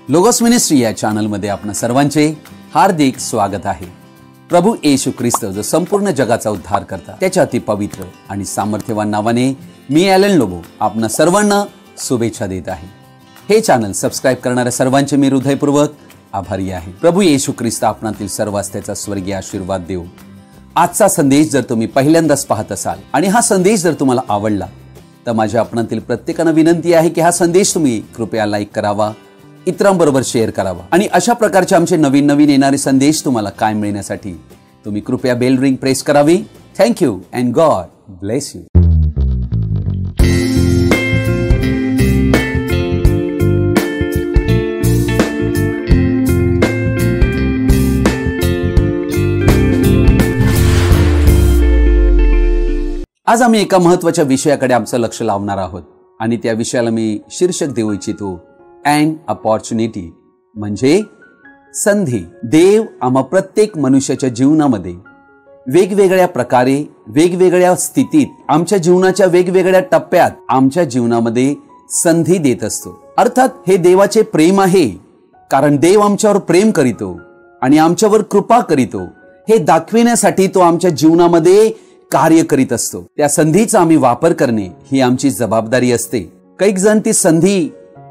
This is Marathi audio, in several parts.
लोगोस मिनिस्ट्री या चॅनलमध्ये आपणा सर्वांचे हार्दिक स्वागत आहे। प्रभू येशू ख्रिस्त जो संपूर्ण जगाचा उद्धार करता त्याच्या अति पवित्र आणि सामर्थ्यवान नावाने मी ॲलन लोबो आपणा सर्वांना शुभेच्छा देत आहे। हे चॅनल सबस्क्राइब करणाऱ्या सर्वांचे मी हृदयपूर्वक आभारी आहे। प्रभू येशू ख्रिस्त आपणातील सर्वांस त्याचा स्वर्गीय आशीर्वाद देव। आजचा संदेश जर तुम्ही पहिल्यांदाच पाहत असाल आणि हा संदेश जर तुम्हाला आवडला तर माझ्या आपणातील प्रत्येकाला विनंती आहे की हा संदेश तुम्ही कृपया लाईक करावा, इतरांबरोबर शेअर करावा आणि अशा प्रकारचे आमचे नवीन येणारे संदेश तुम्हाला कायम मिळण्यासाठी तुम्ही कृपया बेल रिंग प्रेस करावी। Thank you and God bless you. आज आम्ही एका महत्त्वाच्या विषयाकडे आमचं लक्ष लावणार आहोत आणि त्या विषयाला मी शीर्षक देऊ इच्छितो अँड अपॉर्च्युनिटी, म्हणजे संधी। देव आम्हा प्रत्येक मनुष्याच्या जीवनामध्ये वेगवेगळ्या प्रकारे, वेगवेगळ्या स्थितीत, आमच्या जीवनाच्या वेगवेगळ्या टप्प्यात आमच्या जीवनामध्ये संधी देत असतो। अर्थात हे देवाचे प्रेम आहे, कारण देव आमच्यावर प्रेम करीतो आणि आमच्यावर कृपा करीतो हे दाखविण्यासाठी तो आमच्या जीवनामध्ये कार्य करीत असतो। त्या संधीचा आम्ही वापर करणे ही आमची जबाबदारी असते। काही जण ती संधी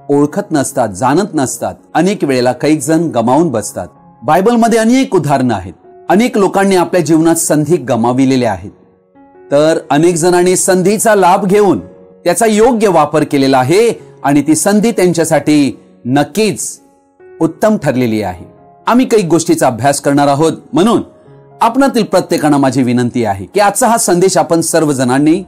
ओळखत नसतात, जाणत नसतात, अनेक वेळेला काही जण गमावून बसतात। बायबलमध्ये अनेक उदाहरणं आहेत। अनेक लोकांनी आपल्या जीवनात संधी गमाविलेल्या आहेत, तर अनेक जणांनी संधीचा लाभ घेऊन त्याचा योग्य वापर केलेला आहे आणि ती संधी त्यांच्यासाठी नक्कीच उत्तम ठरलेली आहे। आम्ही काही गोष्टीचा अभ्यास करणार आहोत, म्हणून आपणातील प्रत्येकांना माझी विनंती आहे की आजचा हा संदेश आपण सर्वजणांनी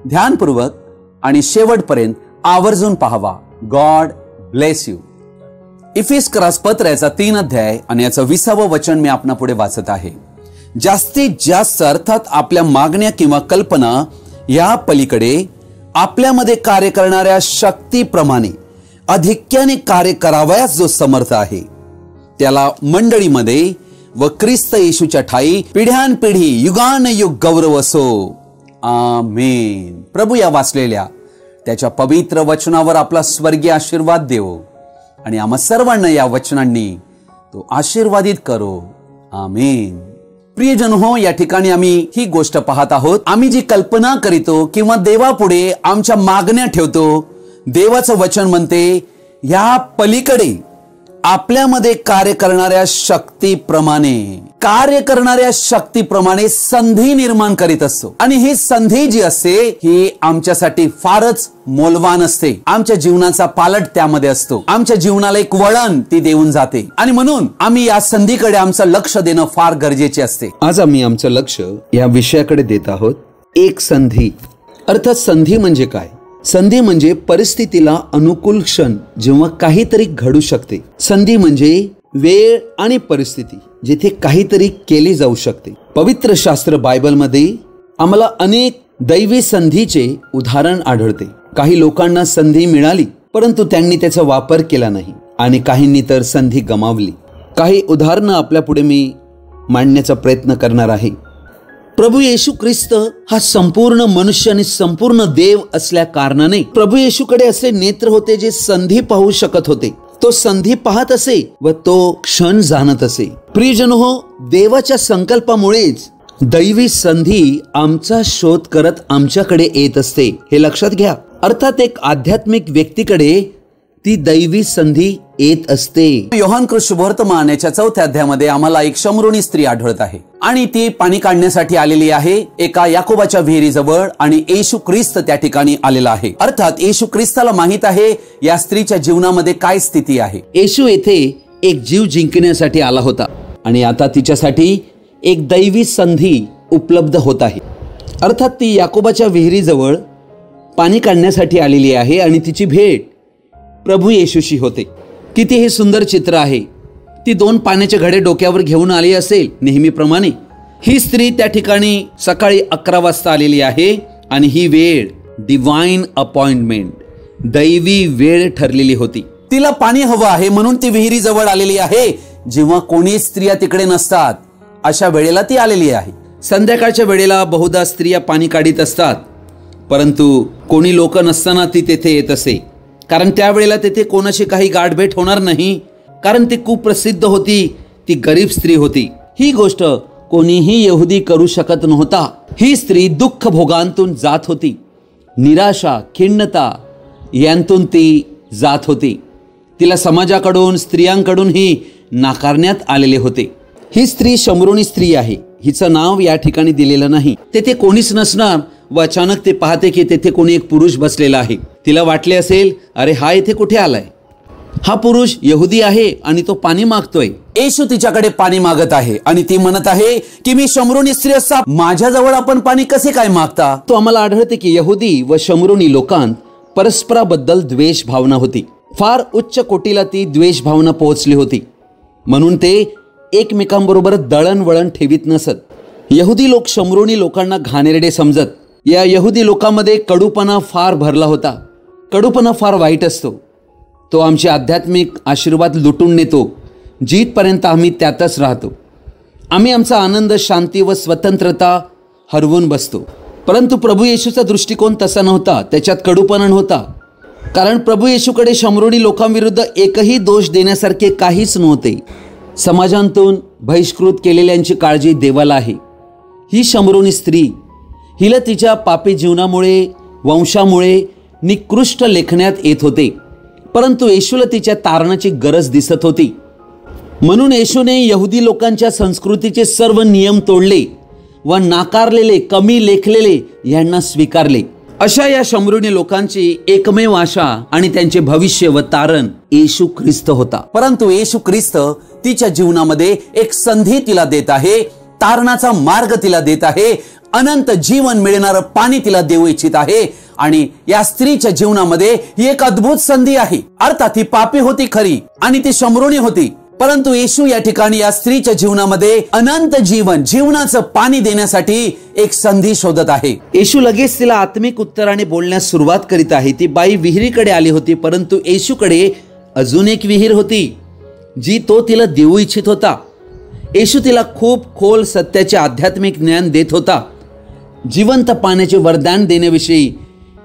ध्यानपूर्वक आणि शेवटपर्यंत आवर्जून पाहावा। God bless you. इफिसकरास पत्राचा 3 अध्याय आणि याचं 20वं वचन मी आपणापुढे वाचत आहे। जास्तीत जास्त अर्थात आपल्या मागण्या किंवा कल्पना या पलीकडे आपल्यामध्ये कार्य करणाऱ्या शक्तीप्रमाणे अधिक्याने कार्य करावयास जो समर्थ आहे त्याला मंडळीमध्ये व ख्रिस्त येशूच्या ठाई पिढ्यानपिढी युगानयुग गौरव असो, आमेन। प्रभू या वाचलेल्या त्याच्या पवित्र वचनावर आपला स्वर्गीय आशीर्वाद देवो आणि आम्हा सर्वांना या वचनांनी तो आशीर्वादित करो, आमेन। प्रियजन हो, या ठिकाणी आम्ही ही गोष्ट पाहत आहोत। आम्ही जी कल्पना करीतो किंवा देवापुढे आमच्या मागण्या ठेवतो, देवाचं वचन म्हणते या पलीकडे आपल्यामध्ये कार्य करणाऱ्या शक्तीप्रमाणे संधी निर्माण करीत असतो आणि ही संधी जी असते ही आमच्यासाठी फारच मौल्यवान असते। आमच्या जीवनाचा पालट त्यामध्ये असतो, आमच्या जीवनाला एक वळण ती देऊन जाते आणि म्हणून आम्ही या संधीकडे आमचं लक्ष देणं फार गरजेचे असते। आज आम्ही आमचं लक्ष या विषयाकडे देत आहोत, एक संधी। अर्थात संधी म्हणजे काय? संधी म्हणजे परिस्थितीला अनुकूल क्षण जेव्हा काहीतरी घडू शकते। संधी म्हणजे वेळ आणि परिस्थिती जिथे काहीतरी केली जाऊ शकते। पवित्र शास्त्र बायबलमध्ये आम्हाला अनेक दैवी संधीचे उदाहरण आढळते। काही लोकांना संधी मिळाली परंतु त्यांनी त्याचा वापर केला नाही आणि काहींनी तर संधी गमावली। काही उदाहरणं आपल्या पुढे मी मांडण्याचा प्रयत्न करणार आहे। प्रभू येशू ख्रिस्त हा संपूर्ण मनुष्य आणि संपूर्ण देव असल्या कारणाने प्रभू येशूकडे असे नेत्र होते जे संधी पाहू शकत होते। तो संधी पाहत असे व तो क्षण जाणत असे। प्रियजन हो, देवाच्या संकल्पामुळेच दैवी संधी आमचा शोध करत आमच्याकडे येत असते, हे लक्षात घ्या। अर्थात एक आध्यात्मिक व्यक्तीकडे ती दैवी संधी येत असते। योहान शुभवर्तमान याच्या 4थ्या अध्यायामध्ये आम्हाला एक शमरोनी स्त्री आढळत आहे आणि ती पाणी काढण्यासाठी आलेली आहे एका याकोबाच्या विहिरीजवळ आणि येशू ख्रिस्त त्या ठिकाणी आलेला आहे। अर्थात येशू ख्रिस्ताला माहित आहे या स्त्रीच्या जीवनामध्ये काय स्थिती आहे। येशू येथे एक जीव जिंकण्यासाठी आला होता आणि आता तिच्यासाठी एक दैवी संधी उपलब्ध होत आहे। अर्थात ती याकोबाच्या विहिरीजवळ पाणी काढण्यासाठी आलेली आहे आणि तिची भेट प्रभू येशूशी होते। किती हे सुंदर चित्र आहे। ती 2 पाण्याचे घडे डोक्यावर घेऊन आली असेल नेहमीप्रमाणे। ही स्त्री त्या ठिकाणी सकाळी 11 वाजता आलेली आहे आणि ही वेळ डिवाइन अपॉइंटमेंट, दैवी वेळ ठरलेली होती। तिला पाणी हवं आहे म्हणून ती विहिरी जवळ आलेली आहे, जेव्हा कोणी स्त्रिया तिकडे नसतात अशा वेळेला ती आलेली आहे। संध्याकाळच्या वेळेला बहुधा स्त्रिया पाणी काढीत असतात, परंतु कोणी लोक नसताना ती तेथे येत असे, कारण त्यावेळेला तेथे कोणाशी काही गाठभेट होणार नाही कारण ती खूप प्रसिद्ध होती, ती गरीब स्त्री होती. ही गोष्ट कोणीही यहुदी करू शकत नव्हता. ही स्त्री दुःख भोगांतून जात होती, निराशा, खिन्नता यांतून ती जात होती. तिला समाजाकडून, स्त्रियांकडूनही नाकारण्यात आलेले होते. ही स्त्री शमरोनी स्त्री आहे. हिचं नाव या ठिकाणी दिलेलं नाही. तेथे कोणीच नसणार व अचानक ते पाहते की तेथे कोणी एक पुरुष बसलेला आहे. तिला वाटले असेल, अरे हा इथे कुठे आलाय? हा पुरुष यहुदी आहे आणि तो पाणी मागतोय. येशू तिच्याकडे पाणी मागत आहे आणि ती म्हणत आहे की मी शमरोनी स्त्री असता माझ्याजवळ आपण पाणी कसे काय मागता? तो आम्हाला आढळते की यहुदी व शमरोनी लोकांत परस्पराबद्दल द्वेष भावना होती. फार उच्च कोटीला ती द्वेष भावना पोहोचली होती. म्हणून ते एकमेकांबरोबर दळणवळण ठेवीत नसत. यहुदी लोक शमरोनी लोकांना घाणेरडे समजत. या यहुदी लोकांमध्ये कडूपणा फार भरला होता. कडूपणा फार वाईट असतो. तो आमचे आध्यात्मिक आशीर्वाद लुटून नेतो. जिथपर्यंत आम्ही त्यातच राहतो. आम्ही आमचा आनंद, शांती व स्वतंत्रता हरवून बसतो. परंतु प्रभू येशूचा दृष्टिकोन तसा नव्हता. त्याच्यात कडूपणा नव्हता. कारण प्रभू येशूकडे शमरोनी लोकांविरुद्ध एकही दोष देण्यासारखे काहीच नव्हते. समाजांतून बहिष्कृत केलेल्यांची काळजी देवाला आहे. ही शमरोनी स्त्री, हिला तिच्या पापी जीवनामुळे, वंशामुळे निकृष्ट लेखण्यात येत होते. परंतु येशूला तिच्या तारणाची गरज दिसत होती. म्हणून येशूने यहुदी लोकांच्या संस्कृतीचे सर्व नियम तोडले व नाकारलेले, कमी लेखलेले यांना स्वीकारले. अशा या शमरोनी लोकांची एकमेव आशा आणि त्यांचे भविष्य व तारण येशू ख्रिस्त होता. परंतु येशू ख्रिस्त तिच्या जीवनामध्ये एक संधी तिला देत आहे, तारणाचा मार्ग तिला देत आहे, अनंत जीवन मिळणारं पाणी तिला देऊ इच्छित आहे. आणि या स्त्रीच्या जीवनामध्ये ही एक अद्भुत संधी आहे. अर्थात ही पापी होती खरी आणि ती शमरोनी होती, परंतु येशू या ठिकाणी या स्त्रीच्या जीवनामध्ये अनंत जीवन, जीवनाचं पाणी देण्यासाठी एक संधी शोधत आहे. येशू लगेच तिला आत्मिक उत्तराने बोलण्यास सुरुवात करीत आहे. ती बाई विहिरीकडे आली होती, परंतु येशूकडे अजून एक विहीर होती जी तो तिला देऊ इच्छित होता. येशू तिला खूप खोल सत्याचे आध्यात्मिक ज्ञान देत होता. जिवंत पाण्याचे वरदान देण्याविषयी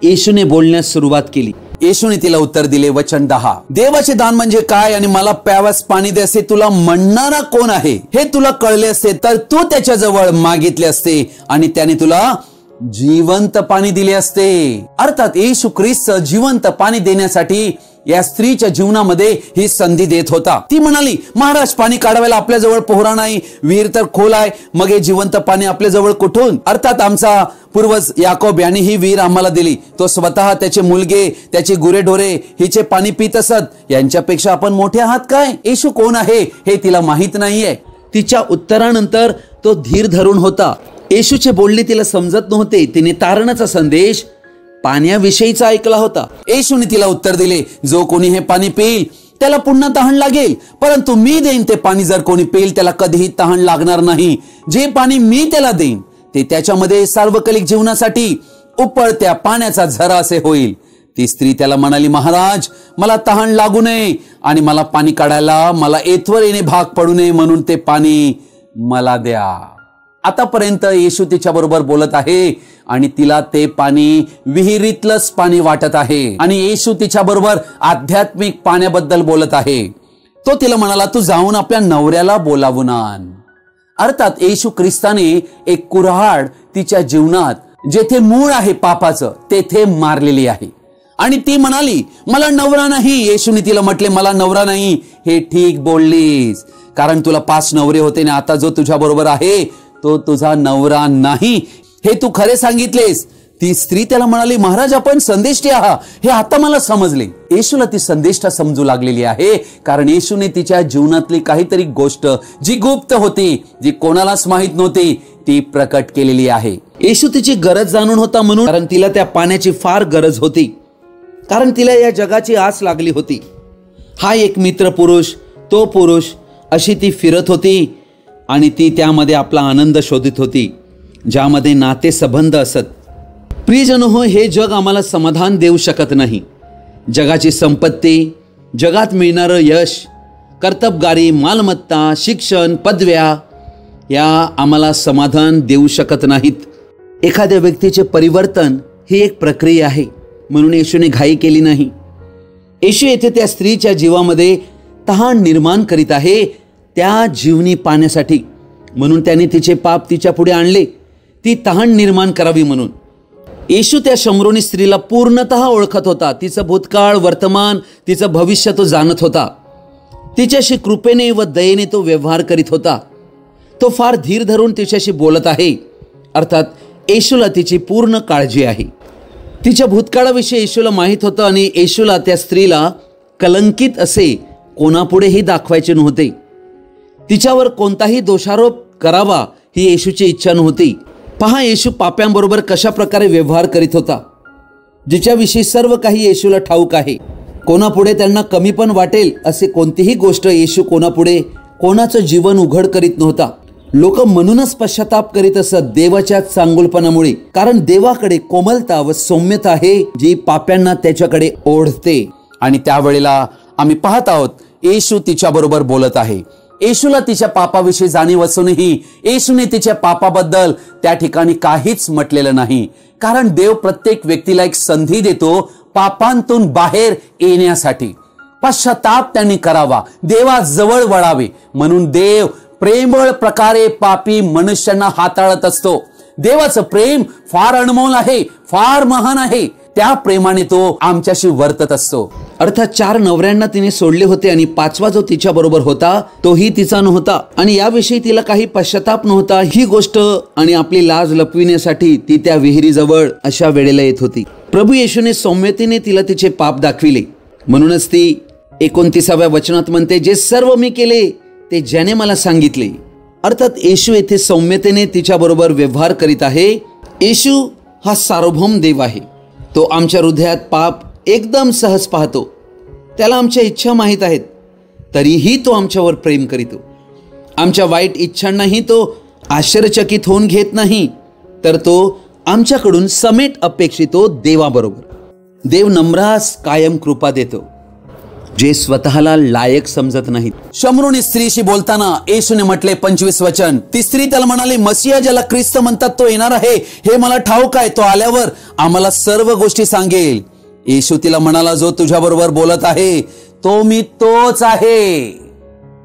येशूने बोलण्यास सुरुवात केली. येशूने तिला उत्तर दिले. वचन 10, देवाचे दान म्हणजे काय आणि मला प्यावयास पाणी दे असे तुला म्हणणारा कोण आहे? हे तुला कळले असते तर तू त्याच्याजवळ मागितले असते आणि त्याने तुला जिवंत पाणी दिले असते. अर्थात येशू ख्रिस्त जिवंत पाणी देण्यासाठी या स्त्रीच्या जीवनामध्ये ही संधी देत होता. ती म्हणाली, महाराज पाणी काढवायला आपल्याजवळ पोहरा नाही, विहीर तर खोल आहे, मग हे जिवंत पाणी आपल्याजवळ कुठून? अर्थात आमचा पूर्वज याकोब यांनी ही विहीर आम्हाला दिली. तो स्वतः, त्याचे मुलगे, त्याची गुरेढोरे हिचे पाणी पित असत. यांच्यापेक्षा आपण मोठे आहात काय? येशू कोण आहे हे तिला माहित नाहीये. तिच्या उत्तरानंतर तो धीर धरून होता. येशूचे बोलणे तिला समजत नव्हते. तिने तारणाचा संदेश पाण्याविषयीचा ऐकला होता. येशूने तिला उत्तर दिले, जो कोणी हे पाणी पिईल त्याला पुन्हा तहान लागेल, परंतु मी देईन ते पाणी जर कोणी पिईल त्याला कधीही तहान लागणार नाही. जे पाणी मी त्याला देईन ते त्याच्यामध्ये सार्वकालिक जीवनासाठी उपळत्या पाण्याचा झरा असे होईल. ती स्त्री त्याला म्हणाली, महाराज मला तहान लागू नये आणि मला पाणी काढायला मला येथवर येणे भाग पडू नये, म्हणून ते पाणी मला द्या. आतापर्यंत येशू तिच्या बरोबर बोलत आहे आणि तिला ते पाणी विहिरीतलंच पाणी वाटत आहे. आणि येशू तिच्या बरोबर आध्यात्मिक पाण्याबद्दल बोलत आहे. तो तिला म्हणाला, तू जाऊन आपल्या नवऱ्याला बोलावून आण. अर्थात येशू ख्रिस्ताने एक कुऱ्हाड तिच्या जीवनात जेथे मूळ आहे पापाचं तेथे मारलेली आहे. आणि ती म्हणाली, मला नवरा नाही. येशूने तिला म्हटले, मला नवरा नाही हे ठीक बोललीस, कारण तुला 5 नवरे होते ना, आता जो तुझ्या बरोबर आहे तो तुझा नवरा नाही, हे तू खरे सांगितलेस. ती स्त्री त्याला म्हणाली, महाराज आपण संदेष्टी आहात हे आता मला समजले. येशूला ती संदेष्टा समजू लागलेली आहे, कारण येशूने तिच्या जीवनातली काहीतरी गोष्ट जी गुप्त होती, जी कोणालाच माहित नव्हती, ती प्रकट केलेली आहे. येशू तिची गरज जाणून होता, म्हणून, कारण तिला त्या पाण्याची फार गरज होती, कारण तिला या जगाची आस लागली होती. हा एक मित्र पुरुष, तो पुरुष, अशी ती फिरत होती आणि ती त्यामध्ये आपला आनंद शोधित होती, ज्यामध्ये नाते संबंध असत. प्रियजनो हो, हे जग आम्हाला समाधान देऊ शकत नाही. जगाची संपत्ती, जगात मिळणारं यश, कर्तबगारी, मालमत्ता, शिक्षण, पदव्या या आम्हाला समाधान देऊ शकत नाहीत. एखाद्या व्यक्तीचे परिवर्तन ही एक प्रक्रिया आहे, म्हणून येशूने घाई केली नाही. येशू येथे त्या स्त्रीच्या जीवामध्ये तहान निर्माण करीत आहे त्या जीवनी पाण्यासाठी, म्हणून त्याने तिचे पाप तिच्या पुढे आणले, ती तहान निर्माण करावी म्हणून. येशू त्या शमरोनी स्त्रीला पूर्णतः ओळखत होता. तिचं भूतकाळ, वर्तमान, तिचं भविष्य तो जाणत होता. तिच्याशी कृपेने व दयेने तो व्यवहार करीत होता. तो फार धीर धरून तिच्याशी बोलत आहे. अर्थात येशूला तिची पूर्ण काळजी आहे. तिच्या भूतकाळाविषयी येशूला माहीत होतं आणि येशूला त्या स्त्रीला कलंकित असे कोणापुढेही दाखवायचे नव्हते. तिच्यावर कोणताही दोषारोप करावा ही येशूची इच्छा नव्हती. पहा येशू पाप्यांबरोबर कशा प्रकारे व्यवहार करीत होता, जिच्याविषयी सर्व काही येशूला ठाऊक आहे. कोणापुढे त्यांना कमी पण वाटेल असे कोणतीही गोष्ट येशू कोणापुढे कोणाचं जीवन उघड करीत नव्हता. लोक म्हणूनच पश्चाताप करीत असत, देवाच्या चांगुलपणामुळे. कारण देवाकडे कोमलता व सौम्यता आहे जी पाप्यांना त्याच्याकडे ओढते. आणि त्यावेळेला आम्ही पाहत आहोत येशू तिच्या बरोबर बोलत आहे. येशूला तिच्या पापाविषयी जाणीव असूनही येशूने तिच्या पापाबद्दल त्या ठिकाणी काहीच म्हटलेलं नाही. कारण देव प्रत्येक व्यक्तीला एक संधी देतो पापांतून बाहेर येण्यासाठी. पश्चाताप त्यांनी करावा, देवाजवळ वळावे. म्हणून देव प्रेमळ प्रकारे पापी मनुष्यांना हाताळत असतो. देवाचं प्रेम फार अनमोल आहे, फार महान आहे. त्या प्रेमाने तो आमच्याशी वर्तत असतो. अर्थात 4 नवऱ्यांना तिने सोडले होते आणि 5वा जो तिच्या बरोबर होता तोही तिचा नव्हता आणि याविषयी तिला काही पश्चाताप नव्हता. ही गोष्ट आणि आपली लाज लपविण्यासाठी ती त्या विहिरीजवळ अशा वेळेला येत होती. प्रभू येशूने सौम्यतेने तिला तिचे पाप दाखविले. म्हणूनच ती 29व्या वचनात म्हणते, जे सर्व मी केले ते ज्याने मला सांगितले. अर्थात येशू येथे सौम्यतेने तिच्या बरोबर व्यवहार करीत आहे. येशू हा सार्वभौम देव आहे. तो आमच्या हृदयात पाप एकदम सहज पाहतो. त्याला आमच्या इच्छा माहीत आहेत, तरीही तो आमच्यावर प्रेम करीतो. आमच्या वाईट इच्छांनाही तो आश्चर्यचकित होऊन घेत नाही, तर तो आमच्याकडून समेट अपेक्षितो देवाबरोबर. देव नम्रास कायम कृपा देतो, जे स्वतःला लायक समजत नाहीत. शमरोनी स्त्रीशी बोलताना येशूने म्हटले 25 वचन, ती स्त्री त्याला म्हणाली, मसीहा ज्याला ख्रिस्त म्हणतात तो येणार आहे, हे मला ठाऊक आहे. तो आल्यावर आम्हाला सर्व गोष्टी सांगेल. येशू तिला म्हणाला, जो तुझ्या बरोबर बोलत आहे तो मी तोच आहे.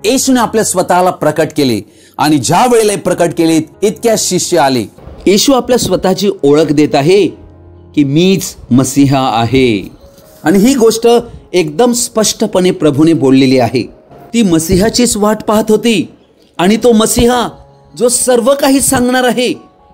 येशूने आपल्या स्वतःला प्रकट केले आणि ज्या वेळेला प्रकट केले इतक्या शिष्य आले. येशू आपल्या स्वतःची ओळख देत आहे की मीच मसीहा आहे. आणि ही गोष्ट एकदम स्पष्टपणे प्रभूने बोललेली आहे. ती मसीहाचीच वाट पाहत होती आणि तो मसीहा जो सर्व काही सांगणार आहे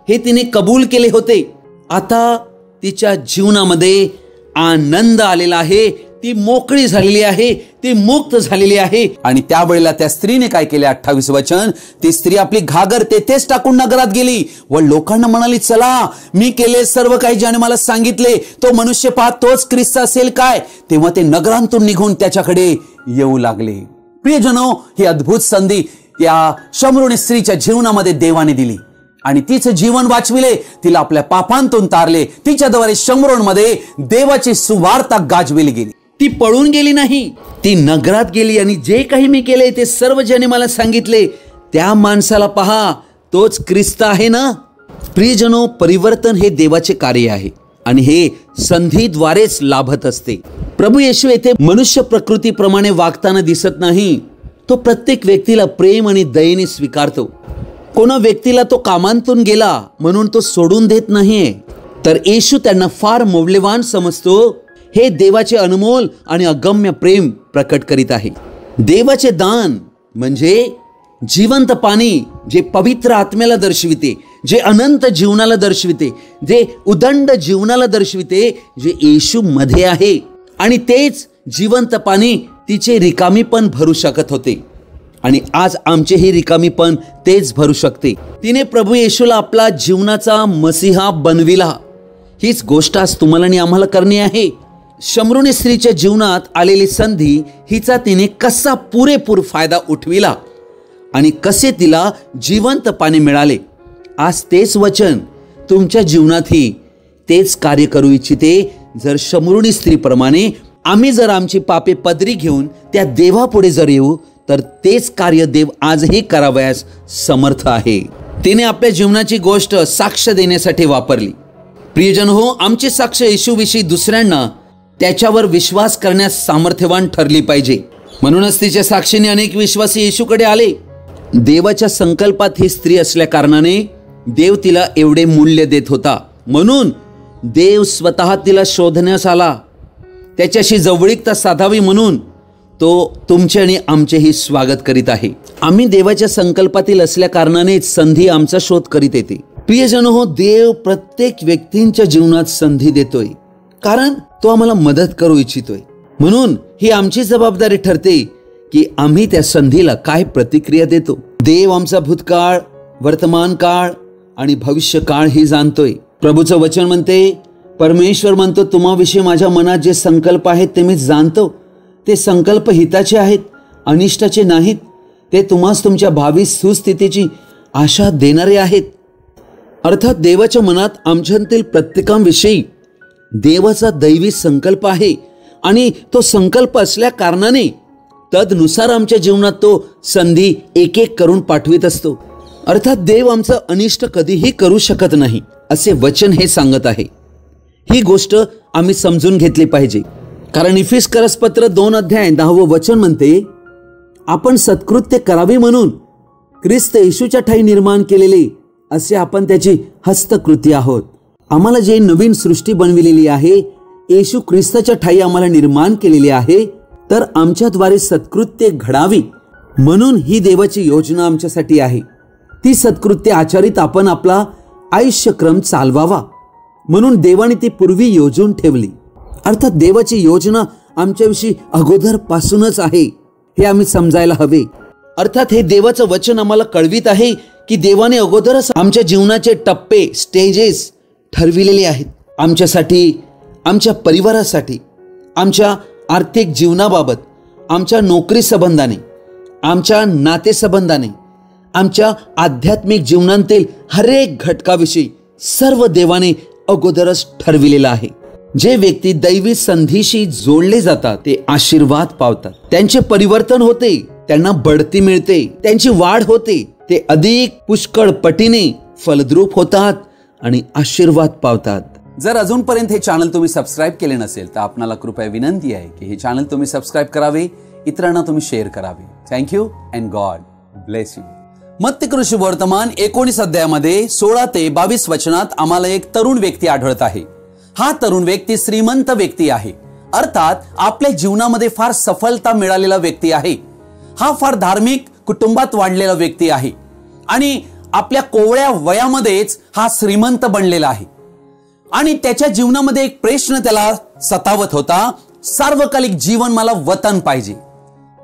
हे तिने कबूल केले होते. आता तिच्या जीवनामध्ये आनंद आलेला आहे. ती मोकळी झालेली आहे, ती मुक्त झालेली आहे. आणि त्यावेळेला त्या स्त्रीने काय केले? 28 वचन, ती स्त्री आपली घागर तेथेच टाकून नगरात गेली व लोकांना म्हणाली, चला मी केले सर्व काही ज्याने मला सांगितले. तो मनुष्य पाहत तोच ख्रिस्त असेल काय? तेव्हा ते नगरांतून निघून त्याच्याकडे येऊ लागले. प्रियजनो, ही अद्भुत संधी या शमरोनी स्त्रीच्या जीवनामध्ये देवाने दिली आणि तिचे जीवन वाचविले. तिला आपल्या पापांतून तारले. तिच्याद्वारे शमरोनमध्ये देवाची सुवार्ता गाजविली गेली. ती पळून गेली नाही, ती नगरात गेली आणि जे काही मी केले ते सर्व ज्याने मला सांगितले त्या माणसाला पहा, तोच ख्रिस्त आहे ना. प्रियजनो, परिवर्तन हे देवाचे कार्य आहे आणि हे संधीद्वारेच लाभत असते. प्रभू येशू येथे मनुष्य प्रकृतीप्रमाणे वागताना दिसत नाही. तो प्रत्येक व्यक्तीला प्रेम आणि दयेने स्वीकारतो. कोणा व्यक्तीला तो कामांतून गेला म्हणून तो सोडून देत नाहीये, तर येशू त्यांना फार मौल्यवान समजतो. हे देवाचे अनमोल आणि अगम्य प्रेम प्रकट करीत आहे. देवाचे दान म्हणजे जिवंत पाणी, जे पवित्र आत्म्याला दर्शविते, जे अनंत जीवनाला दर्शविते, जे उदंड जीवनाला दर्शविते, जे येशू मध्ये आहे. आणि तेच जिवंत पाणी तिचे रिकामीपण भरू शकत होते आणि आज आमचेही रिकामीपण तेच भरू शकते. तिने प्रभू येशूला आपला जीवनाचा मसीहा बनविला. हीच गोष्ट आज तुम्हाला आणि आम्हाला करणे आहे. शमरोनी स्त्रीच्या जीवनात आलेली संधी हिचा तिने कसा पुरेपूर फायदा उठविला आणि कसे तिला जिवंत पाणी मिळाले. आज तेच वचन तुमच्या जीवनातही तेच कार्य करू इच्छिते. जर शमरोनी स्त्रीप्रमाणे आम्ही जर आमची पापे पदरी घेऊन त्या देवापुढे जर येऊ, तर तेच कार्य देव आजही करावयास समर्थ आहे. तिने आपल्या जीवनाची गोष्ट साक्ष देण्यासाठी वापरली. प्रियजन हो, आमची साक्ष येशूविषयी दुसऱ्यांना त्याच्यावर विश्वास करण्यास सामर्थ्यवान ठरली पाहिजे. म्हणूनच तिच्या साक्षीने अनेक विश्वासी येशूकडे आले. देवाच्या संकल्पात ही स्त्री असल्या कारणाने देव तिला एवढे मूल्य देत होता. म्हणून देव स्वतः तिला शोधण्यास आला. त्याच्याशी जवळीकता साधावी म्हणून तो तुमचे आणि आमचेही स्वागत करीत आहे. आम्ही देवाच्या संकल्पातील असल्या कारणानेच संधी आमचा शोध करीत येते. प्रियजनो हो, देव प्रत्येक व्यक्तींच्या जीवनात संधी देतोय, कारण तो आम्हाला मदत करू इच्छितोय. म्हणून ही आमची जबाबदारी ठरते की आम्ही त्या संधीला काय प्रतिक्रिया देतो. देव आमचा भूतकाळ, वर्तमान काळ आणि भविष्य काळ ही जाणतोय. प्रभूचं वचन म्हणते, परमेश्वर म्हणतो, तुम्हाविषयी माझ्या मनात जे संकल्प आहेत ते मी जाणतो. ते संकल्प हिताचे आहेत, अनिष्टाचे नाहीत. ते तुम्हास तुमच्या भावी सुस्थितीची आशा देणारे आहेत. अर्थात देवाच्या मनात आमच्यातील प्रत्येकाविषयी देवाचा दैवी संकल्प आहे आणि तो संकल्प असल्या कारणाने तदनुसार आमच्या जीवनात तो संधी एक एक करून पाठवित असतो. अर्थात देव आमचं अनिष्ट कधीही करू शकत नाही असे वचन हे सांगत आहे. ही गोष्ट आम्ही समजून घेतली पाहिजे, कारण इफिसकरस पत्र 2:10 म्हणते, आपण सत्कृत्य करावी म्हणून ख्रिस्त येशूच्या ठायी निर्माण केलेले असे आपण त्याची हस्तकृती आहोत. आम्हाला जे नवीन सृष्टी बनविलेली आहे, येशू ख्रिस्ताच्या ठायी आम्हाला निर्माण केलेली आहे, तर आमच्याद्वारे सत्कृत्य घडावी म्हणून ही देवाची योजना आमच्यासाठी आहे. ती सत्कृत्य आचरित आपण आपला आयुष्यक्रम चालवावा म्हणून देवाने ती पूर्वी योजून ठेवली. अर्थात देवाची योजना आमच्याविषयी अगोदरपासूनच आहे हे आम्ही समजायला हवे. अर्थात हे देवाचं वचन आम्हाला कळवित आहे की देवाने अगोदरच आमच्या जीवनाचे टप्पे, स्टेजेस ठरविलेले आहेत. आमच्यासाठी, आमच्या परिवारासाठी, आमच्या आर्थिक जीवनाबाबत, आमच्या नोकरी संबंधाने, आमच्या नातेसंबंधाने, आमच्या आध्यात्मिक जीवनातील हर एक घटकाविषयी सर्व देवाने अगोदरच ठरविलेलं आहे. जे व्यक्ती दैवी संधीशी जोडले जातात ते आशीर्वाद पावतात, त्यांचे परिवर्तन होते, त्यांना बढती मिळते, त्यांची वाढ होते, ते अधिक पुष्कळ पटीने फलद्रूप होतात आणि आशीर्वाद पावतात. जर अजूनपर्यंत हे चॅनल तुम्ही सबस्क्राईब केले नसेल तर आपणाला कृपया विनंती आहे की हे चॅनल तुम्ही सबस्क्राईब करावे, इतरांना तुम्ही शेअर करावे. Thank you and God bless you. मत्ती शुभवर्तमान 19 अध्यायामध्ये 16 ते 22 वचनात आम्हाला एक तरुण व्यक्ती आढळत आहे. हा तरुण व्यक्ती श्रीमंत व्यक्ती आहे. अर्थात आपल्या जीवनामध्ये फार सफलता मिळालेला व्यक्ती आहे. हा फार धार्मिक कुटुंबात वाढलेला व्यक्ती आहे आणि आपल्या कोवळ्या वयामध्येच हा श्रीमंत बनलेला आहे. आणि त्याच्या जीवनामध्ये एक प्रश्न त्याला सतावत होता, सार्वकालिक जीवन मला वतन पाहिजे.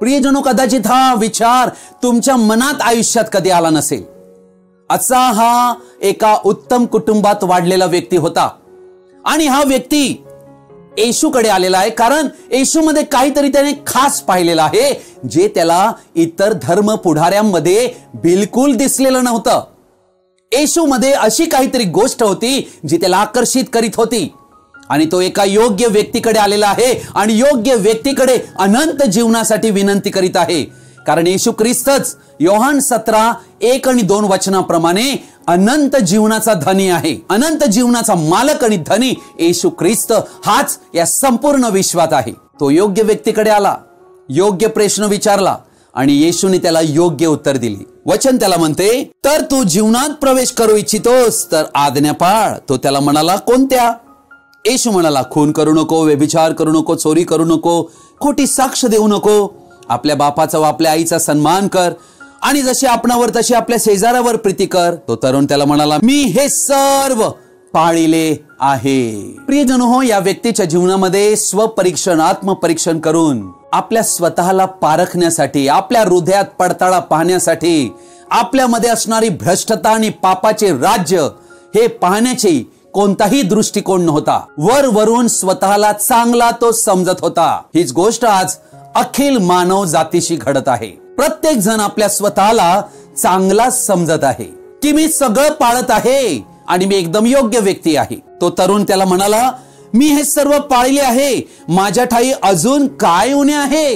प्रियजनो, कदाचित हा विचार तुमच्या मनात आयुष्यात कधी आला नसेल. असा हा एका उत्तम कुटुंबात वाढलेला व्यक्ती होता आणि हा व्यक्ती येशूकडे आलेला आहे, कारण येशूमध्ये काहीतरी त्याने खास पाहिलेलं आहे जे त्याला इतर धर्म पुढाऱ्यांमध्ये बिलकुल दिसलेलं नव्हतं. येशूमध्ये अशी काहीतरी गोष्ट होती जी त्याला आकर्षित करीत होती आणि तो एका योग्य व्यक्तीकडे आलेला आहे आणि योग्य व्यक्तीकडे अनंत जीवनासाठी विनंती करीत आहे. कारण येशू ख्रिस्तच योहान 17:1-2 वचनाप्रमाणे अनंत जीवनाचा धनी आहे. अनंत जीवनाचा मालक आणि धनी येशू ख्रिस्त हाच या संपूर्ण विश्वात आहे. तो योग्य व्यक्तीकडे आला, योग्य प्रश्न विचारला आणि येशूने त्याला योग्य उत्तर दिली. वचन त्याला म्हणते, तर तू जीवनात प्रवेश करू इच्छितोस तर आज्ञा पाळ. तो त्याला म्हणाला, कोणत्या? येशू म्हणाला, खून करू नको, व्यभिचार करू नको, चोरी करू नको, खोटी साक्ष देऊ नको, आपल्या बापाचा व आपल्या आईचा सन्मान कर आणि जशी आपणावर तशी आपल्या शेजाऱ्यावर प्रीती कर. तो तरुण त्याला म्हणाला, मी हे सर्व पाळिले आहे. प्रियजनो हो, या व्यक्तीच्या जीवनामध्ये स्वपरीक्षण, आत्मपरीक्षण करून आपल्या स्वतःला पारखण्यासाठी, आपल्या हृदयात पडताळा पाहण्यासाठी, आपल्यामध्ये असणारी भ्रष्टता आणि पापाचे राज्य हे पाहण्याची कोणताही दृष्टिकोन नव्हता. वरून स्वतःला चांगला तो समजत होता. हीच गोष्ट आज अखिल मानव जातीशी घडत आहे. प्रत्येक जण आपल्या स्वतःला चांगला समजत आहे की मी सगळं पाळत आहे आणि मी एकदम योग्य व्यक्ती आहे. तो तरुण त्याला म्हणाला, मी हे सर्व पाळले आहे, माझ्या ठाई अजून काय उणे आहे?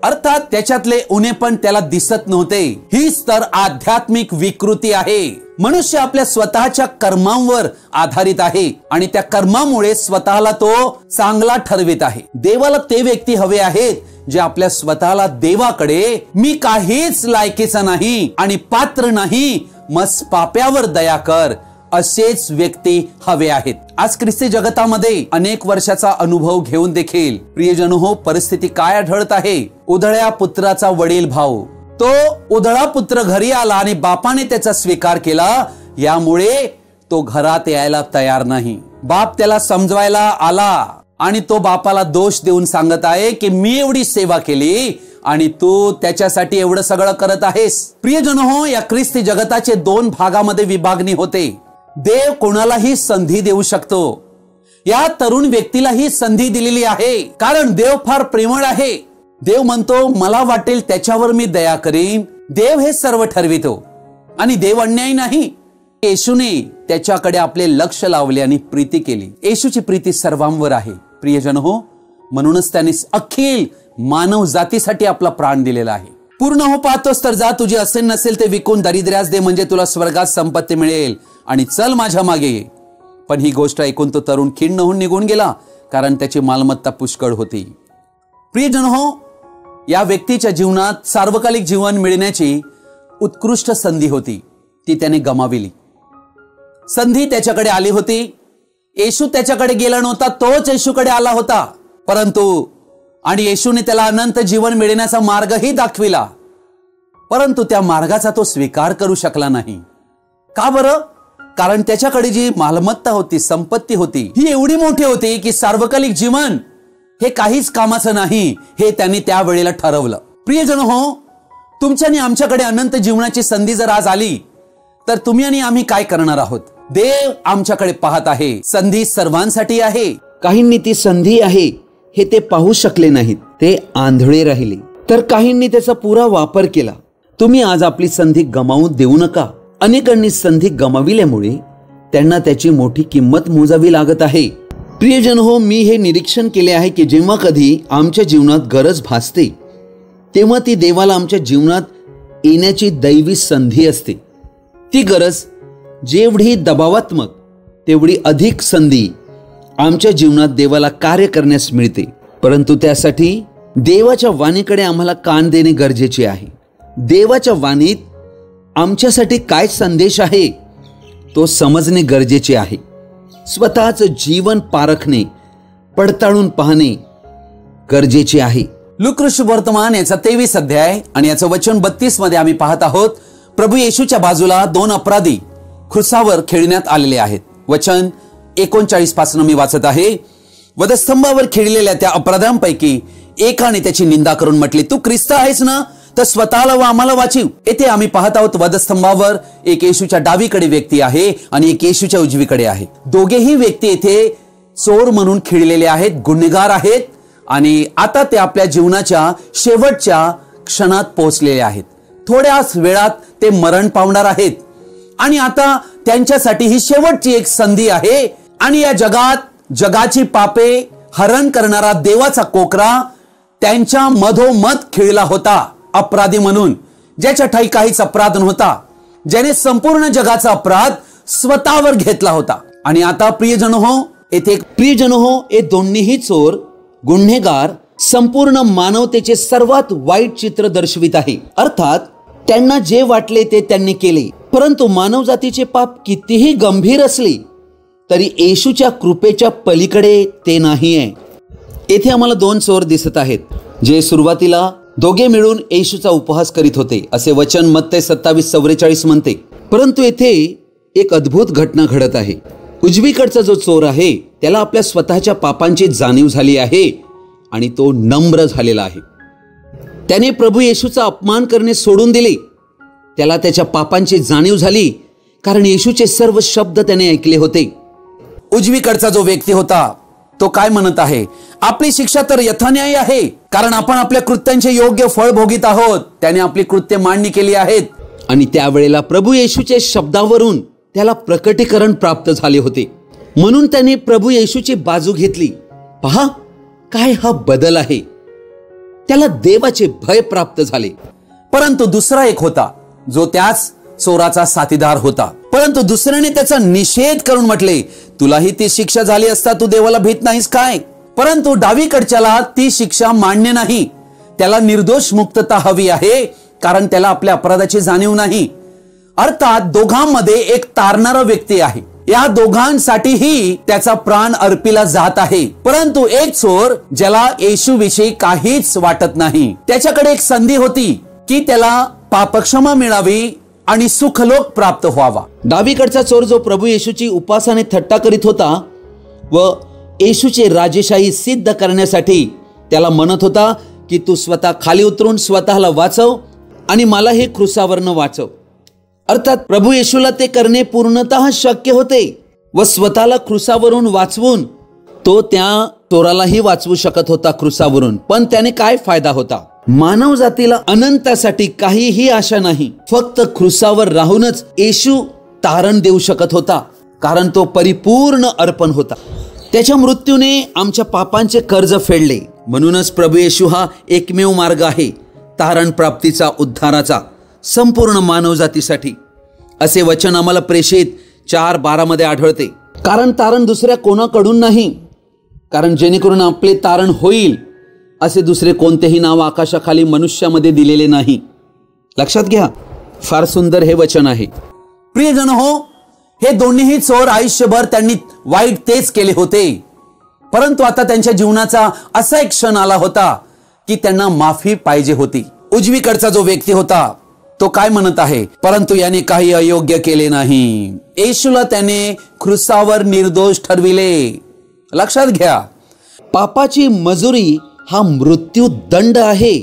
अर्थात त्याच्यातले उणे पण त्याला दिसत नव्हते. हीच तर आध्यात्मिक विकृती आहे. मनुष्य आपल्या स्वतःच्या कर्मांवर आधारित आहे आणि त्या कर्मामुळे स्वतःला तो चांगला ठरवित आहे. देवाला ते व्यक्ती हवे आहेत जे आपल्या स्वतःला देवाकडे मी काहीच लायकीचा नाही आणि पात्र नाही, मस पाप्यावर दया कर, असेच व्यक्ती हवे आहेत. आज ख्रिस्ती जगतामध्ये अनेक वर्षाचा अनुभव घेऊन देखील प्रियजनो हो, परिस्थिती काय आढळत आहे? उधळ्या पुत्राचा वडील भाऊ, तो उधळा पुत्र घरी आला आणि बापाने त्याचा स्वीकार केला, यामुळे तो घरात यायला तयार नाही. बाप त्याला समजवायला आला आणि तो बापाला दोष देऊन सांगत आहे की मी एवढी सेवा केली आणि तू त्याच्यासाठी एवढं सगळं करत आहेस. प्रियजन हो, या ख्रिस्ती जगताचे दोन भागामध्ये विभागणी होते. देव कोणालाही संधी देऊ शकतो. या तरुण व्यक्तीला ही संधी दिलेली आहे, कारण देव फार प्रेमळ आहे. देव म्हणतो मला वाटेल त्याच्यावर मी दया करीन. देव हे सर्व ठरवितो आणि देव अन्यायी नाही. येशूने त्याच्याकडे आपले लक्ष लावले आणि प्रीती केली. येशूची प्रीती सर्वांवर आहे. प्रियजन हो, म्हणूनच त्याने अखिल मानव जातीसाठी आपला प्राण दिलेला आहे. पूर्ण हो पाहतोस तर जा, तुझे असेल नसेल ते विकून दरिद्र्यास दे, म्हणजे तुला स्वर्गात संपत्ती मिळेल, आणि चल माझ्या मागे ये. पण ही गोष्ट ऐकून तो तरुण खिन्न होऊन निघून गेला, कारण त्याची मालमत्ता पुष्कळ होती. प्रियजन हो, या व्यक्तीच्या जीवनात सार्वकालिक जीवन मिळण्याची उत्कृष्ट संधी होती, ती त्याने गमाविली. संधी त्याच्याकडे आली होती. येशू त्याच्याकडे गेला नव्हता, तोच येशूकडे आला होता. परंतु आणि येशूने त्याला अनंत जीवन मिळण्याचा मार्गही दाखविला, परंतु त्या मार्गाचा तो स्वीकार करू शकला नाही. का बरं? कारण त्याच्याकडे जी मालमत्ता होती, संपत्ती होती, ही एवढी मोठी होती की सार्वकालिक जीवन हे काहीच कामाचं नाही, हे त्यांनी त्यावेळेला ठरवलं. प्रियजन हो, तुमच्या आणि आमच्याकडे अनंत जीवनाची संधी जर आज आली तर तुम्ही आणि आम्ही काय करणार आहोत? देव आमच्याकडे पाहत आहे. संधी सर्वांसाठी आहे. काहींनी ती संधी आहे हे ते पाहू शकले नाहीत, ते आंधळे राहिले. तर काहींनी त्याचा पुरा वापर केला. तुम्ही आज आपली संधी गमावू देऊ नका. अनेकांनी संधी गमाविल्यामुळे त्यांना त्याची मोठी किंमत मोजावी लागत आहे. प्रियजन हो, मी हे निरीक्षण केले आहे की जेव्हा कधी आमच्या जीवनात गरज भासते, तेव्हा ती देवाला आमच्या जीवनात येण्याची दैवी संधी असते. ती गरज जेवढी दबावात्मक, तेवढी अधिक संधी आमच्या जीवनात देवाला कार्य करण्यास मिळते. परंतु त्यासाठी देवाच्या वाणीकडे आम्हाला कान देणे गरजेचे आहे. देवाच्या वाणीत आमच्यासाठी काय संदेश आहे तो समजणे गरजेचे आहे. स्वतःच जीवन पारखणे, पडताळून पाहणे गरजेचे आहे. लूका वर्तमान याचा 23 अध्याय आणि याचं वचन 32 मध्ये आम्ही पाहत आहोत. प्रभू येशूच्या बाजूला 2 अपराधी क्रुसावर खेळण्यात आलेले आहेत. वचन 39 पासून मी वाचत आहे. वधस्तंभावर खेळलेल्या त्या अपराध्यांपैकी एकाने त्याची निंदा करून म्हटले, तू ख्रिस्त आहेस ना, तर स्वतःला व आम्हाला वाचीव. येथे आम्ही पाहत आहोत वधस्तंभावर एक येशूच्या डावीकडे व्यक्ती आहे आणि एक येशूच्या उजवीकडे आहे. दोघेही व्यक्ती येथे चोर म्हणून खेळलेले आहेत, गुन्हेगार आहेत, आणि आता ते आपल्या जीवनाच्या शेवटच्या क्षणात पोहोचलेले आहेत. थोड्याच वेळात ते मरण पावणार आहेत आणि आता त्यांच्यासाठी ही शेवटची एक संधी आहे. आणि या जगात जगाची पापे हरण करणारा देवाचा कोकरा त्यांच्या मधोमध खेळला होता, अपराधी म्हणून, ज्याच्या ठाई काहीच अपराध नव्हता, ज्याने संपूर्ण जगाचा अपराध स्वतःवर घेतला होता. आणि आता प्रियजन हो, येथे प्रियजन हो, हे दोन्हीही चोर, गुन्हेगार संपूर्ण मानवतेचे सर्वात वाईट चित्र दर्शवित आहे. अर्थात त्यांना जे वाटले ते त्यांनी केले, परंतु मानवजातीचे पाप कितीही गंभीर असले तरी येशूच्या कृपेच्या पलीकडे ते नाही आहे. येथे आम्हाला 2 चोर दिसत आहेत, जे सुरुवातीला दोघे मिळून येशूचा उपहास करीत होते, असे वचन मत्तै 27:44 म्हणते. परंतु येथे एक अद्भुत घटना घडत आहे. उजवीकडचा जो चोर आहे त्याला आपल्या स्वतःच्या पापांची जाणीव झाली आहे आणि तो नम्र झालेला आहे. त्याने प्रभू येशूचा अपमान करणे सोडून दिले. त्याला त्याच्या पापांची जाणीव झाली, कारण येशूचे सर्व शब्द त्याने ऐकले होते. उजवीकडचा जो व्यक्ती होता तो काय म्हणत आहे? आपली शिक्षा तर यथान्यायी आहे, कारण आपण आपल्या कृत्यांचे योग्य फळ भोगीत आहोत. त्याने आपली कृत्य मांडणी केली आहेत. आणि त्यावेळेला प्रभू येशूच्या शब्दावरून त्याला प्रकटीकरण प्राप्त झाले होते, म्हणून त्याने प्रभू येशूची बाजू घेतली. पहा काय हा बदल आहे. त्याला देवाचे भय प्राप्त झाले. परंतु दुसरा एक होता जो त्याच चोराचा साथीदार होता, परंतु दुसऱ्याने त्याचा निषेध करून म्हटले, तुलाही ती शिक्षा झाली असता तू देवाला भीत नाहीस काय? परंतु डावीकडच्याला ती शिक्षा मान्य नाही, त्याला निर्दोष मुक्तता हवी आहे, कारण त्याला आपल्या अपराधाची जाणीव नाही. अर्थात दोघांमध्ये एक तारणारा व्यक्ती आहे. या दोघांसाठीही त्याचा प्राण अर्पीला जात आहे. परंतु एक चोर ज्याला येशूविषयी काहीच वाटत नाही, त्याच्याकडे एक संधी होती की त्याला पापक्षमा मिळावी आणि सुखलोक प्राप्त व्हावा. डावीकडचा चोर जो प्रभू येशूची उपासाने थट्टा करीत होता व येशूचे राजेशाही सिद्ध करण्यासाठी त्याला म्हणत होता की तू स्वतः खाली उतरून स्वतःला वाचव आणि मला हे क्रुसावरनं वाचव. अर्थात प्रभू येशूला ते करणे पूर्णतः शक्य होते व स्वतःला क्रुसावरून वाचवून तो त्या चोरालाही वाचवू शकत होता क्रुसावरून. पण त्याने काय फायदा होता? मानव जातीला अनंतासाठी काहीही आशा नाही. फक्त क्रुसावर राहूनच येशू तारण देऊ शकत होता, कारण तो परिपूर्ण अर्पण होता. त्याच्या मृत्यूने आमच्या पापांचे कर्ज फेडले. म्हणूनच प्रभू येशू हा एकमेव मार्ग आहे तारण प्राप्तीचा, उद्धाराचा, संपूर्ण मानवजातीसाठी. असे वचन आम्हाला प्रेषित 4:12 मध्ये आढळते. कारण तारण दुसऱ्या कोणाकडून नाही, कारण जेणेकरून आपले तारण होईल असे दुसरे कोणतेही नाव आकाशाखाली मनुष्यामध्ये दिलेले नाही. लक्षात घ्या, फार सुंदर हे वचन आहे. प्रियजन हो, हे दोन्हीही चोर आयुष्यभर त्यांनी वाईट तेच केले होते, परंतु आता त्यांच्या जीवनाचा असा एक क्षण आला होता की त्यांना माफी पाहिजे होती. उजवीकडचा जो व्यक्ती होता तो काय म्हणत आहे? परंतु याने काही अयोग्य केले नाही. येशूला त्याने क्रुसावर निर्दोष ठरविले. लक्षात घ्या, पापाची मजुरी हा मृत्यू दंड आहे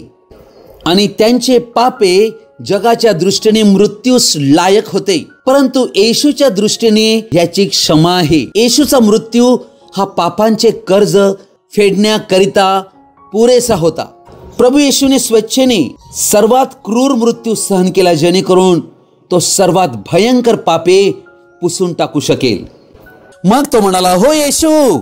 आणि त्यांचे पापे जगाच्या दृष्टीने मृत्यूस लायक होते, परंतु येशूच्या दृष्टीने याची क्षमा आहे. येशूचा मृत्यू हा पापांचे कर्ज फेडण्याकरिता पुरेसा होता. प्रभू येशूने स्वेच्छेने सर्वात क्रूर मृत्यू सहन केला, जेणेकरून तो सर्वात भयंकर पापे पुसून टाकू शकेल. मग तो म्हणाला, हो येशू,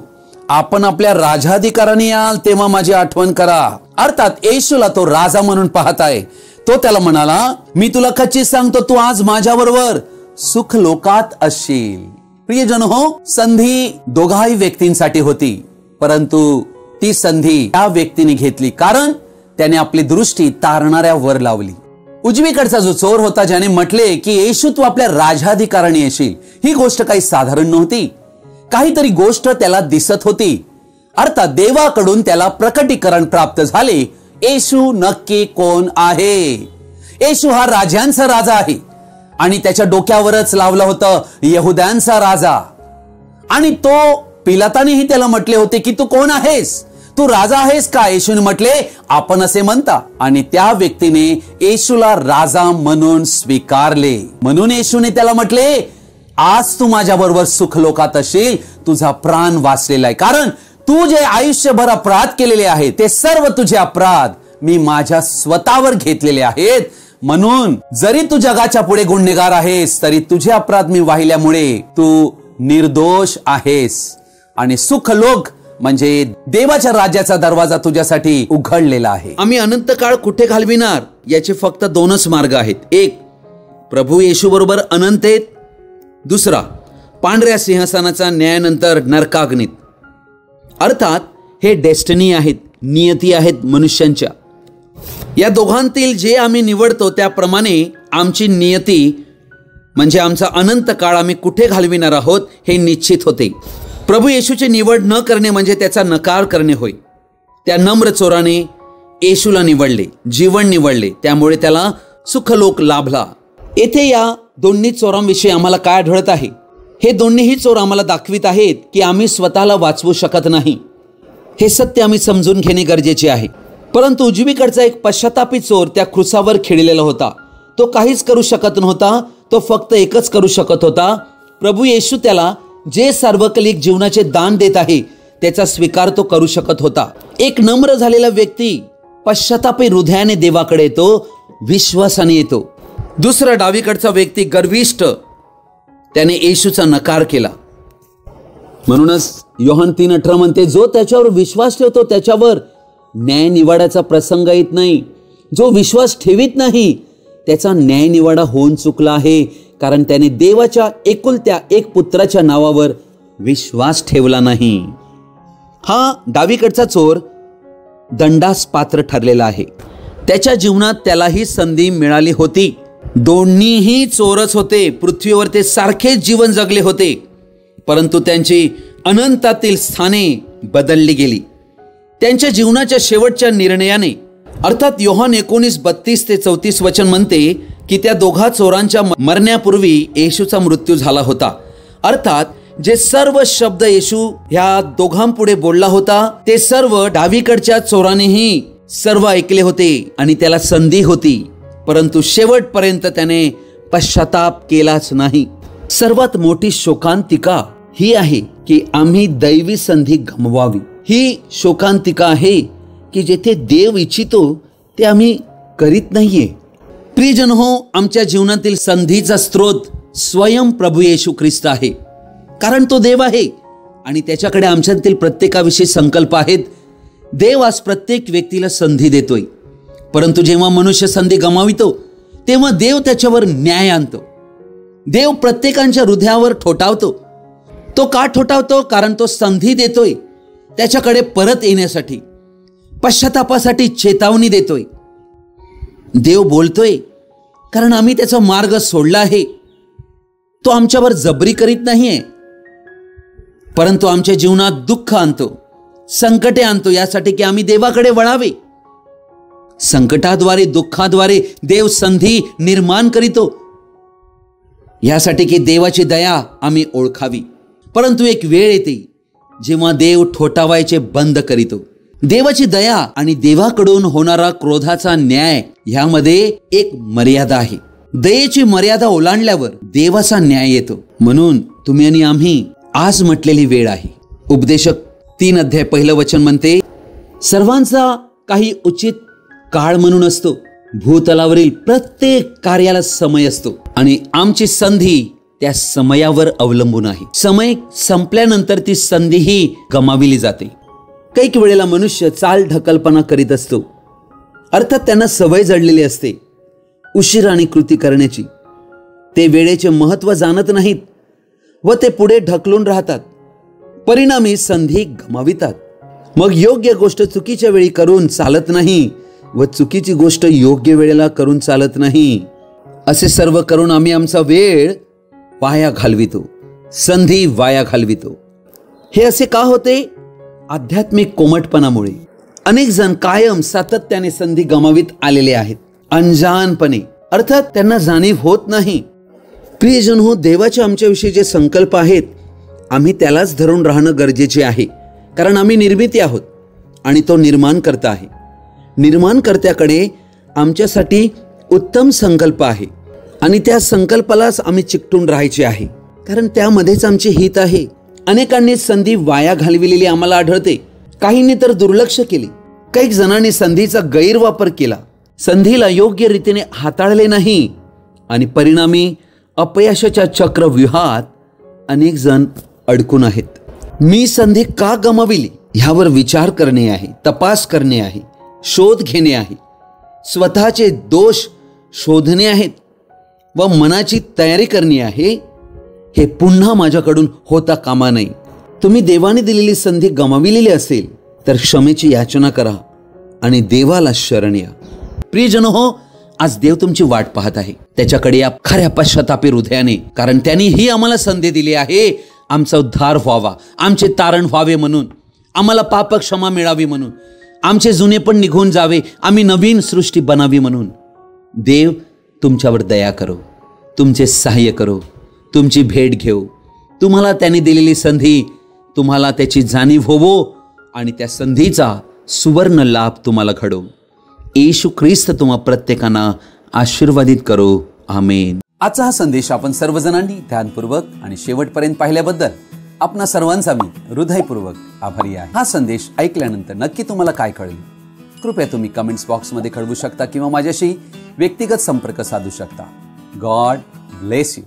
आपण आपल्या राजाधिकाराने याल तेव्हा माझी आठवण करा. अर्थात येशूला तो राजा म्हणून पाहत आहे. तो त्याला म्हणाला, मी तुला खच्ची सांगतो, तू आज माझ्याबरोबर सुख लोकात असशील. प्रियजन हो, संधी दोघाही व्यक्तींसाठी होती, परंतु ती संधी त्या व्यक्तीने घेतली, कारण त्याने आपली दृष्टी तारणाऱ्यावर लावली. उजवीकडचा जो चोर होता, ज्याने म्हटले की येशू तू आपल्या राजाधिकाराने येशील, ही गोष्ट काही साधारण नव्हती. काहीतरी गोष्ट त्याला दिसत होती. अर्थात देवाकडून त्याला प्रकटीकरण प्राप्त झाले. येशू नक्की कोण आहे? येशू हा राजांचा राजा आहे आणि त्याच्या डोक्यावरच लावलं होतं यहुद्यांचा राजा. आणि तो पिलातानेही त्याला म्हटले होते की तू कोण आहेस? तू राजा आहेस का? येशूने म्हटले, आपण असे म्हणता. आणि त्या व्यक्तीने येशूला राजा म्हणून स्वीकारले. म्हणून येशूने त्याला म्हटले, आज तू माझ्या बरोबर सुखलोकात असशील. तुझा प्राण वाचलेला आहे, कारण तू जे आयुष्यभर अपराध केलेले आहेत ते सर्व तुझे अपराध मी माझ्या स्वतःवर घेतलेले आहेत. म्हणून जरी तू जगाच्या पुढे गुन्हेगार आहेस, तरी तुझे अपराध मी वाहिल्यामुळे तू निर्दोष आहेस आणि सुखलोक म्हणजे देवाच्या राज्याचा दरवाजा तुझ्यासाठी उघडलेला आहे. आम्ही अनंत काळ कुठे घालविणार याचे फक्त दोनच मार्ग आहेत. एक, प्रभू येशू बरोबर अनंतेत. दुसरा, पांढऱ्या सिंहासनाचा न्यायानंतर नरकाग्नीत. अर्थात हे डेस्टिनी आहेत, नियती आहेत मनुष्यांच्या. या दोघांतील जे आम्ही निवडतो त्याप्रमाणे आमची नियती म्हणजे आमचा अनंत काळ आम्ही कुठे घालविणार आहोत हे निश्चित होते. प्रभू येशूची निवड न करणे म्हणजे त्याचा नकार करणे होय. त्या नम्र चोराने येशूला निवडले, जीवन निवडले, त्यामुळे त्याला सुखलोक लाभला. येथे या दोन्ही चोरांविषयी आम्हाला काय आढळत आहे? हे दोन्हीही चोर आम्हाला दाखवित आहेत की आम्ही स्वतःला वाचवू शकत नाही. हे सत्य आम्ही समजून घेणे गरजेचे आहे. परंतु उजवीकडचा एक पश्चातापी चोर त्या क्रुसावर खिळलेला होता. तो काहीच करू शकत नव्हता. तो फक्त एकच करू शकत होता, प्रभू येशू त्याला जे सार्वकालिक जीवनाचे दान देत आहे त्याचा स्वीकार तो करू शकत होता. एक नम्र झालेला व्यक्ती पश्चातापी हृदयाने देवाकडे येतो, विश्वासाने येतो. दुसरा डावीकडचा व्यक्ती गर्विष्ठ, त्याने येशूचा नकार केला. म्हणूनच योहान 3:18 म्हणते, जो त्याच्यावर विश्वास ठेवतो त्याच्यावर न्याय निवाड्याचा प्रसंग येत नाही. जो विश्वास ठेवीत नाही त्याचा न्याय निवाडा होऊन चुकला आहे, कारण त्याने देवाच्या एकुलत्या एक पुत्राच्या नावावर विश्वास ठेवला नाही. हा डावीकडचा चोर दंडास पात्र ठरलेला आहे. त्याच्या जीवनात त्यालाही संधी मिळाली होती. दोन्हीही चोरच होते. पृथ्वीवर ते सारखेच जीवन जगले होते, परंतु त्यांची अनंतातील स्थाने बदलली गेली त्यांच्या जीवनाच्या शेवटच्या निर्णयाने. अर्थात योहान 19:32-34 वचन म्हणते की त्या दोघा चोरांच्या मरण्यापूर्वी येशूचा मृत्यू झाला होता. अर्थात जे सर्व शब्द येशू ह्या दोघांपुढे बोलला होता ते सर्व डावीकडच्या चोरानेही सर्व ऐकले होते आणि त्याला संधी होती, परंतु शेवटपर्यंत त्याने पश्चाताप केलाच नाही. सर्वात मोठी शोकांतिका ही आहे की आम्ही दैवी संधी गमवावी. ही शोकांतिका आहे की जेथे देव इच्छितो ते आम्ही करीत नाहीये. प्रियजन हो, आमच्या जीवनातील संधीचा स्रोत स्वयं प्रभू येशू ख्रिस्त आहे, कारण तो देव आहे आणि त्याच्याकडे आमच्यातील प्रत्येकाविषयी संकल्प आहेत. देव आज प्रत्येक व्यक्तीला संधी देतोय, परंतु जेव्हा मनुष्य संधी गमावितो तेव्हा देव त्याच्यावर न्याय आणतो. देव प्रत्येकाच्या हृदयावर ठोठावतो. तो का ठोठावतो? कारण तो संधी देतोय त्याच्याकडे परत येण्यासाठी, पश्चातापासाठी चेतावणी देतोय. देव बोलतोय कारण आम्ही त्याचा मार्ग सोडला आहे. तो आमच्यावर जबरी करीत नाहीये, परंतु आमच्या जीवनात दुःख आणतो, संकटे आणतो यासाठी की आम्ही देवाकडे वळावे. संकटाद्वारे, दुःखाद्वारे देव संधी निर्माण करीतो यासाठी की देवाची दया आम्ही ओळखावी. परंतु एक वेळ येते जेव्हा देव ठोठावायचे बंद करीतो. देवाची दया आणि देवाकडून होणारा क्रोधाचा न्याय ह्यामध्ये एक मर्यादा आहे. दयेची मर्यादा ओलांडल्यावर देवाचा न्याय येतो. म्हणून तुम्ही आणि आम्ही आज म्हटलेली वेळ आहे. उपदेशक 3:1 म्हणते, सर्वांचा काही उचित काळ म्हणून असतो. भूतलावरील प्रत्येक कार्याला समय असतो आणि आमची संधी त्या समयावर अवलंबून आहे. समय संपल्यानंतर ती संधीही गमाविली जाते. काही वेळेला मनुष्य चाल ढकलपणा करीत असतो. अर्थात त्यांना सवय जडलेली असते उशिराने कृती करण्याची. ते वेळेचे महत्त्व जाणत नाहीत व ते पुढे ढकलून राहतात. परिणामी संधी गमावितात. मग योग्य गोष्ट चुकीच्या वेळी करून चालत नाही व चुकीची गोष्ट योग्य वेळेला करून चालत नाही. असे सर्व करून आम्ही आमचा वेळ वाया घालवितो, संधी वाया घालवितो. हे असे का होते? आध्यात्मिक कोमटपणामुळे. अनेक जण कायम सातत्याने संधी गमावित आलेले आहेत, अंजानपणे. अर्थात त्यांना जाणीव होत नाही. प्रियजन हो, देवाचे आमच्याविषयी जे संकल्प आहेत आम्ही त्यालाच धरून राहणं गरजेचे आहे, कारण आम्ही निर्मिती आहोत आणि तो निर्माणकर्ता आहे. निर्माणकर्त्याकडे आमच्यासाठी उत्तम संकल्प आहे आणि त्या संकल्पालाच आम्ही चिकटून राहायचे आहे, कारण त्यामध्येच आमचे हित आहे. अनेकांनी संधी वाया घालविलेली आम्हाला आढळते. काहींनी तर दुर्लक्ष केले. काही जणांनी संधीचा गैरवापर केला, संधीला योग्य रीतीने हाताळले नाही आणि परिणामी अपयशाच्या चक्रव्यूहात अनेक जण अडकून आहेत. मी संधी का गमाविली ह्यावर विचार करणे आहे, तपास करणे आहे, शोध घेणे आहे, स्वतःचे दोष शोधणे आहेत व मनाची तयारी करणे आहे. हे पुन्हा माझ्याकडून होता कामा नये. तुम्ही देवाने दिलेली संधी गमाविलेली असेल तर क्षमेची याचना करा आणि देवाला शरण या. प्रियजन हो, आज देव तुमची वाट पाहत आहे. त्याच्याकडे या खऱ्या पश्चातापी हृदयाने, कारण त्यांनी ही आम्हाला संधी दिली आहे आमचा उद्धार व्हावा, आमचे तारण व्हावे म्हणून, आम्हाला पाप क्षमा मिळावी म्हणून, आमचे जुने पण निघून जावे, आम्ही नवीन सृष्टी बनावी म्हणून. देव तुमच्यावर दया करो, तुमचे सहाय्य करो, तुमची भेट घेऊ. तुम्हाला त्याने दिलेली संधी, तुम्हाला त्याची जाणीव होवो आणि त्या संधीचा सुवर्ण लाभ तुम्हाला घडो. येशू ख्रिस्त तुम्हा प्रत्येकांना आशीर्वादित करो. आमेन. आजचा हा संदेश आपण सर्वजणांनी ध्यानपूर्वक आणि शेवटपर्यंत पाहिल्याबद्दल आपणा सर्वांचा मी हृदयपूर्वक आभारी आहे. हा संदेश ऐकल्यानंतर नक्की तुम्हाला काय कळेल? कृपया तुम्ही कमेंट्स बॉक्समध्ये कळवू शकता किंवा माझ्याशी व्यक्तिगत संपर्क साधू शकता. God bless you.